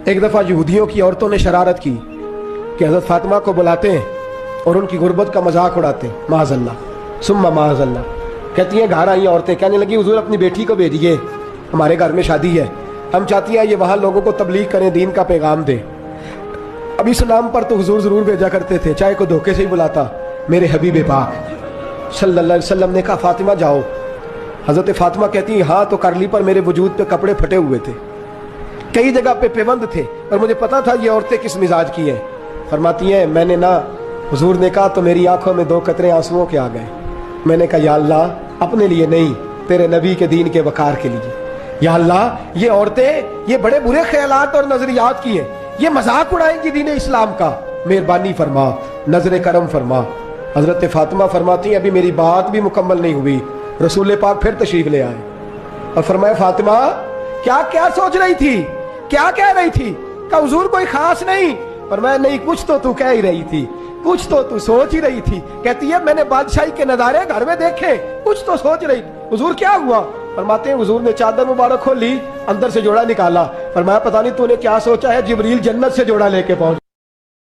ایک دفعہ یہودیوں کی عورتوں نے شرارت کی کہ حضرت فاطمہ کو بلاتے ہیں اور ان کی غربت کا مذاق اڑاتے ہیں، معاذ اللہ ثم معاذ اللہ۔ کہتی ہیں گھر آئی عورتیں، کہنے لگی حضور اپنی بیٹی کو بھیجیے، ہمارے گھر میں شادی ہے، ہم چاہتی ہیں یہ وہاں لوگوں کو تبلیغ کریں، دین کا پیغام دیں۔ اب اس نام پر تو حضور ضرور بھیجا کرتے تھے، چاہے کوئی دھوکے سے ہی بلاتا۔ میرے حبیب پاک صلی اللہ علیہ وسلم نے کہا فاطمہ جاؤ۔ حضرت فاطمہ کہتی ہیں ہاں تو کر لی، پر میرے وجود پہ کپڑے پھٹے ہوئے تھے، کئی جگہ پہ پیوند تھے، پر مجھے پتا تھا یہ عورتیں کس مزاج کی ہیں۔ فرماتی ہیں میں نے نہ، حضور نے کہا تو میری آنکھوں میں 2 قطرے آنسوؤں کے آ گئے۔ میں نے کہا یا اللہ اپنے لیے نہیں، تیرے نبی کے دین کے وقار کے لیے۔ یا اللہ یہ عورتیں یہ بڑے برے خیالات اور نظریات کی ہیں، یہ مذاق اڑائیں گی دین اسلام کا، مہربانی فرما، نظر کرم فرما۔ حضرت فاطمہ فرماتی ہیں ابھی میری بات بھی مکمل نہیں ہوئی، رسول پاک پھر تشریف لے آئے اور فرمایا فاطمہ کیا کیا سوچ رہی تھی، کیا کہہ رہی تھی؟ کہ حضور کوئی خاص نہیں۔ فرمایا نہیں کچھ تو کہہ ہی رہی تھی، کچھ تو سوچ ہی رہی تھی۔ کہتی ہے میں نے بادشاہی کے نظارے گھر میں دیکھے، کچھ تو سوچ رہی تھی۔ حضور کیا ہوا؟ فرماتے ہیں حضور نے چادر مبارک کھولی، اندر سے جوڑا نکالا، فرمایا پتہ نہیں تو نے کیا سوچا ہے، جبریل جنت سے جوڑا لے کے پہنچ